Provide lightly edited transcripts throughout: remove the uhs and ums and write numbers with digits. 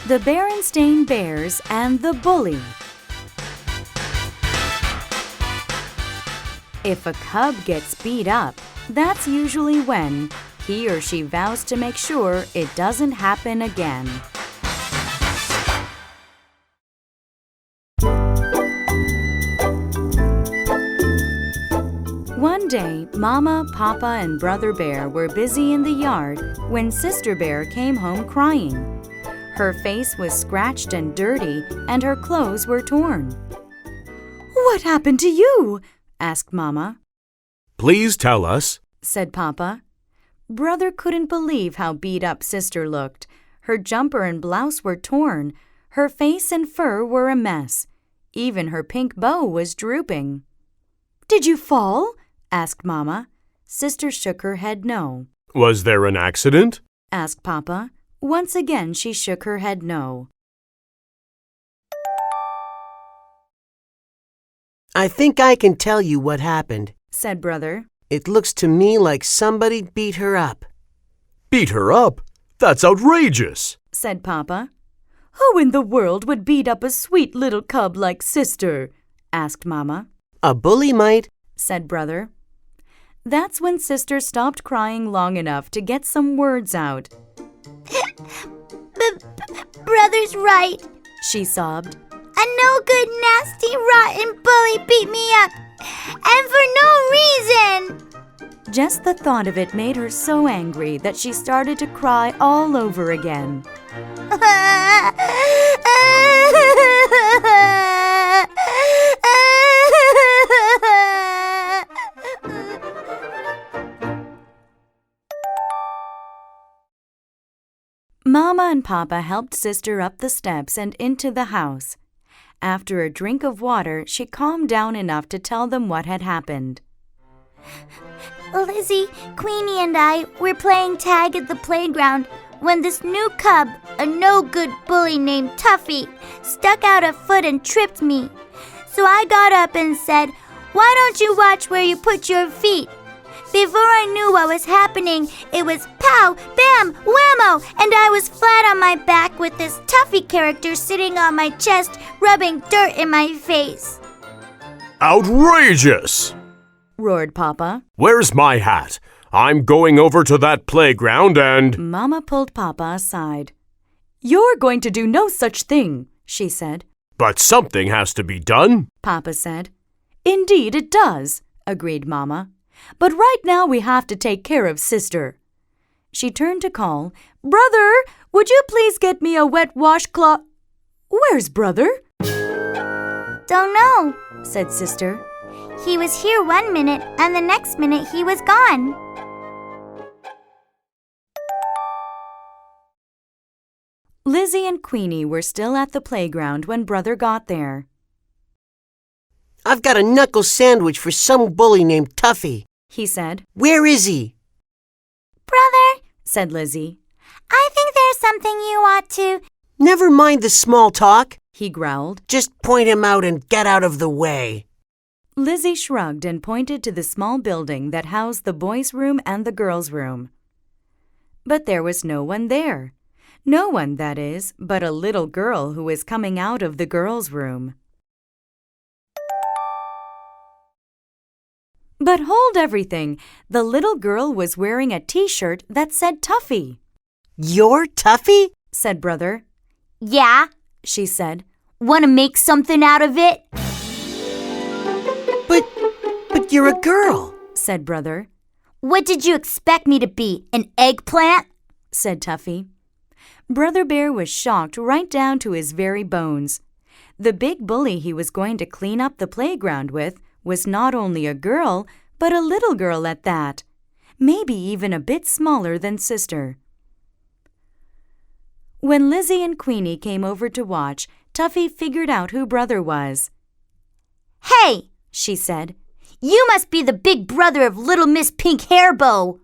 The Berenstain Bears and the Bully. If a cub gets beat up, that's usually when he or she vows to make sure it doesn't happen again. One day, Mama, Papa, and Brother Bear were busy in the yard when Sister Bear came home crying. Her face was scratched and dirty, and her clothes were torn. "What happened to you?" asked Mama. "Please tell us," said Papa. Brother couldn't believe how beat up Sister looked. Her jumper and blouse were torn. Her face and fur were a mess. Even her pink bow was drooping. "Did you fall?" asked Mama. Sister shook her head no. "Was there an accident?" asked Papa. Once again she shook her head no. "I think I can tell you what happened," said Brother. "It looks to me like somebody beat her up." "Beat her up? That's outrageous," said Papa. "Who in the world would beat up a sweet little cub like Sister?" asked Mama. "A bully might," said Brother. That's when Sister stopped crying long enough to get some words out. Brother's right, she sobbed. "A no-good, nasty, rotten bully beat me up, and for no reason!" Just the thought of it made her so angry that she started to cry all over again. Mama and Papa helped Sister up the steps and into the house. After a drink of water, she calmed down enough to tell them what had happened. "Lizzie, Queenie, and I were playing tag at the playground when this new cub, a no-good bully named Tuffy, stuck out a foot and tripped me. So I got up and said, 'Why don't you watch where you put your feet?' Before I knew what was happening, it was pow, bam, whammo, and I was flat on my back with this Tuffy character sitting on my chest, rubbing dirt in my face." "Outrageous!" roared Papa. "Where's my hat? I'm going over to that playground and—" Mama pulled Papa aside. "You're going to do no such thing," she said. "But something has to be done," Papa said. "Indeed it does," agreed Mama. "But right now we have to take care of Sister." She turned to call, "Brother, would you please get me a wet washcloth?" "Where's Brother?" "Don't know," said Sister. "He was here one minute, and the next minute he was gone." Lizzie and Queenie were still at the playground when Brother got there. "I've got a knuckle sandwich for some bully named Tuffy," he said. "Where is he?" "Brother," said Lizzie. "I think there's something you ought to—" "Never mind the small talk," he growled. "Just point him out and get out of the way." Lizzie shrugged and pointed to the small building that housed the boys' room and the girls' room. But there was no one there. No one, that is, but a little girl who was coming out of the girls' room. But hold everything! The little girl was wearing a T-shirt that said Tuffy. "You're Tuffy?" said Brother. "Yeah," she said. "Want to make something out of it?" But you're a girl," said Brother. "What did you expect me to be, an eggplant?" said Tuffy. Brother Bear was shocked right down to his very bones. The big bully he was going to clean up the playground with was not only a girl, but a little girl at that, maybe even a bit smaller than Sister. When Lizzie and Queenie came over to watch, Tuffy figured out who Brother was. "Hey," she said, "you must be the big brother of Little Miss Pink Hairbow.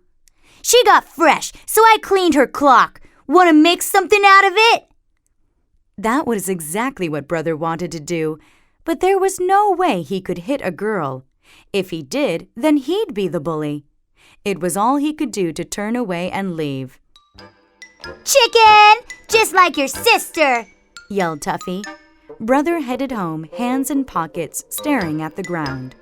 She got fresh, so I cleaned her clock. Want to make something out of it?" That was exactly what Brother wanted to do, but there was no way he could hit a girl. If he did, then he'd be the bully. It was all he could do to turn away and leave. Chicken! Just like your sister! yelled Tuffy. Brother headed home, hands in pockets, staring at the ground.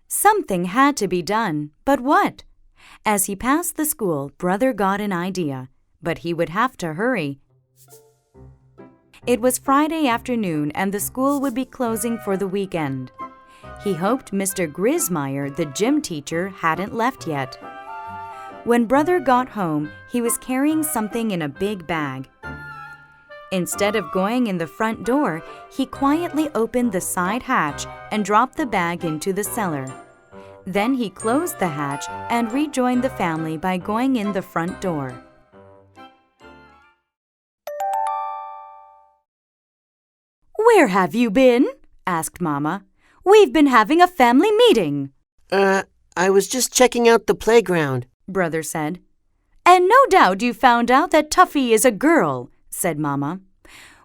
Something had to be done, but what? As he passed the school, Brother got an idea, but he would have to hurry. It was Friday afternoon and the school would be closing for the weekend. He hoped Mr. Grismeyer, the gym teacher, hadn't left yet. When Brother got home, he was carrying something in a big bag. Instead of going in the front door, he quietly opened the side hatch and dropped the bag into the cellar. Then he closed the hatch and rejoined the family by going in the front door. "Where have you been?" asked Mama. "We've been having a family meeting." I was just checking out the playground," Brother said. "And no doubt you found out that Tuffy is a girl," said Mama.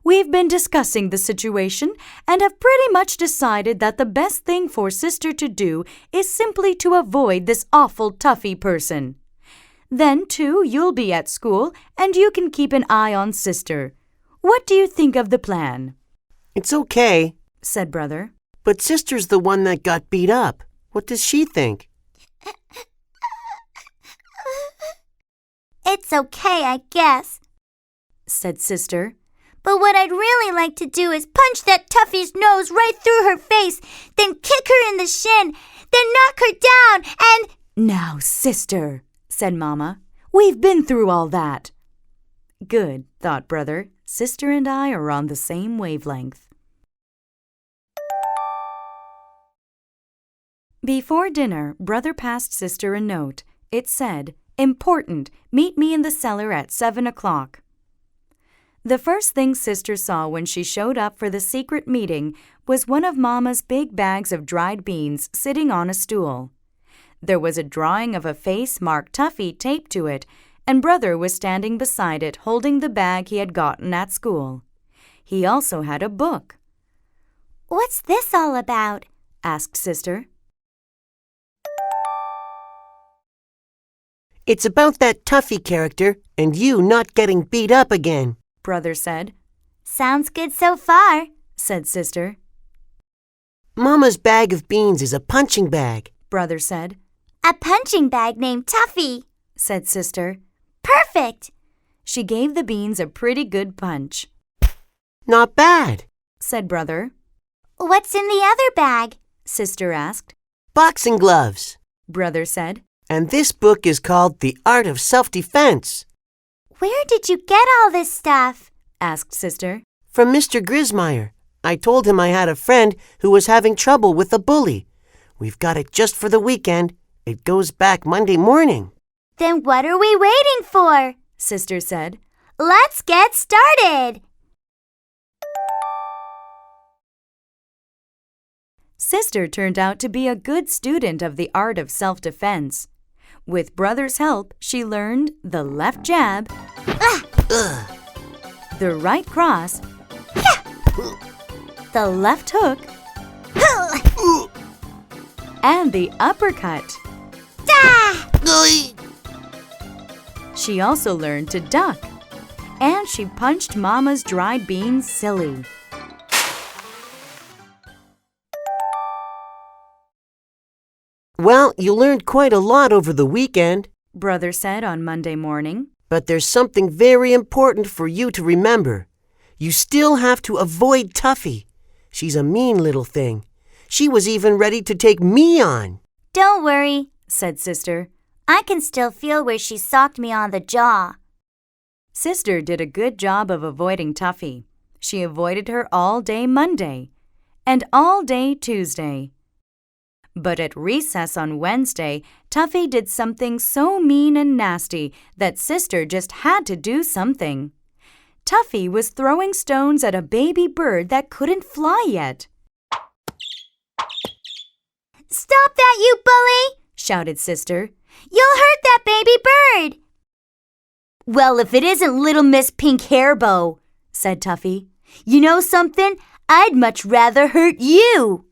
"We've been discussing the situation and have pretty much decided that the best thing for Sister to do is simply to avoid this awful Tuffy person. Then, too, you'll be at school and you can keep an eye on Sister. What do you think of the plan?" "It's okay," said Brother. "but Sister's the one that got beat up. What does she think?" It's okay, I guess. said Sister. But what I'd really like to do is punch that Tuffy's nose right through her face, then kick her in the shin, then knock her down, and— "Now, Sister," said Mama, "we've been through all that." Good, thought Brother. Sister and I are on the same wavelength. Before dinner, Brother passed Sister a note. It said, "Important, meet me in the cellar at 7 o'clock." The first thing Sister saw when she showed up for the secret meeting was one of Mama's big bags of dried beans sitting on a stool. There was a drawing of a face marked Tuffy taped to it, and Brother was standing beside it holding the bag he had gotten at school. He also had a book. "What's this all about?" asked Sister. "It's about that Tuffy character and you not getting beat up again," Brother said. "Sounds good so far," said Sister. "Mama's bag of beans is a punching bag," Brother said. "A punching bag named Tuffy," said Sister. "Perfect." She gave the beans a pretty good punch. "Not bad," said Brother. "What's in the other bag?" Sister asked. "Boxing gloves. Brother said. And this book is called The Art of Self-Defense." "Where did you get all this stuff?" asked Sister. "From Mr. Grismeyer. I told him I had a friend who was having trouble with a bully. We've got it just for the weekend. It goes back Monday morning." "Then what are we waiting for?" Sister said. "Let's get started." Sister turned out to be a good student of the art of self-defense. With Brother's help, she learned the left jab, the right cross, the left hook, and the uppercut. She also learned to duck, and she punched Mama's dried beans silly. "Well, you learned quite a lot over the weekend," Brother said on Monday morning. "but there's something very important for you to remember. You still have to avoid Tuffy. She's a mean little thing. She was even ready to take me on." "Don't worry," said Sister. "I can still feel where she socked me on the jaw." Sister did a good job of avoiding Tuffy. She avoided her all day Monday and all day Tuesday. But at recess on Wednesday, Tuffy did something so mean and nasty that Sister just had to do something. Tuffy was throwing stones at a baby bird that couldn't fly yet. "Stop that, you bully!" shouted Sister. "You'll hurt that baby bird." "Well, if it isn't Little Miss Pink Hairbow," said Tuffy. "You know something? I'd much rather hurt you."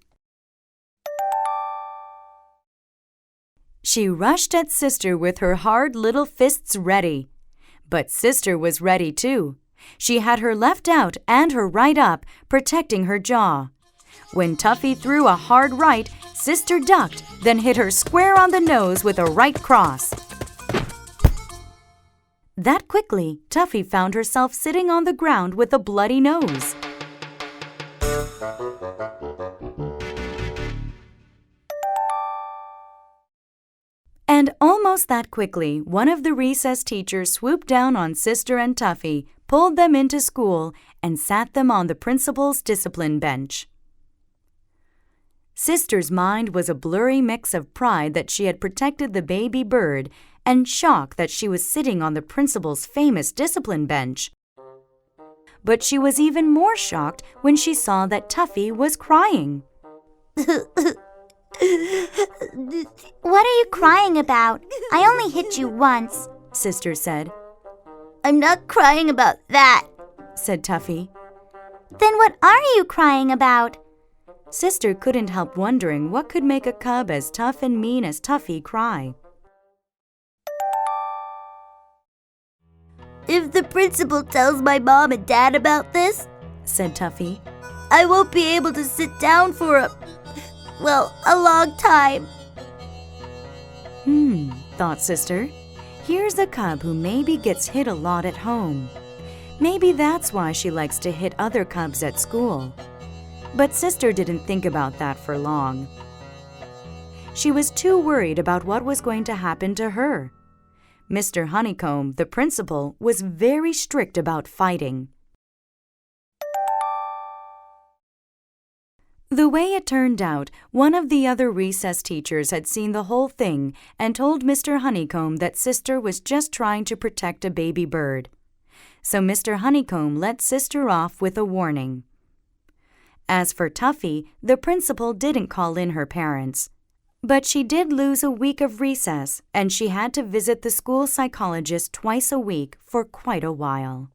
She rushed at Sister with her hard little fists ready. But Sister was ready too. She had her left out and her right up, protecting her jaw. When Tuffy threw a hard right, Sister ducked, then hit her square on the nose with a right cross. That quickly, Tuffy found herself sitting on the ground with a bloody nose. And almost that quickly, one of the recess teachers swooped down on Sister and Tuffy, pulled them into school, and sat them on the principal's discipline bench. Sister's mind was a blurry mix of pride that she had protected the baby bird and shock that she was sitting on the principal's famous discipline bench. But she was even more shocked when she saw that Tuffy was crying. What are you crying about? I only hit you once, Sister said. I'm not crying about that, said Tuffy. Then what are you crying about? Sister couldn't help wondering what could make a cub as tough and mean as Tuffy cry. If the principal tells my mom and dad about this, said Tuffy, I won't be able to sit down for a long time. Thought Sister. Here's a cub who maybe gets hit a lot at home. Maybe that's why she likes to hit other cubs at school. But Sister didn't think about that for long. She was too worried about what was going to happen to her. Mr. Honeycomb, the principal, was very strict about fighting. The way it turned out, one of the other recess teachers had seen the whole thing and told Mr. Honeycomb that Sister was just trying to protect a baby bird. So Mr. Honeycomb let Sister off with a warning. As for Tuffy, the principal didn't call in her parents. But she did lose a week of recess, and she had to visit the school psychologist twice a week for quite a while.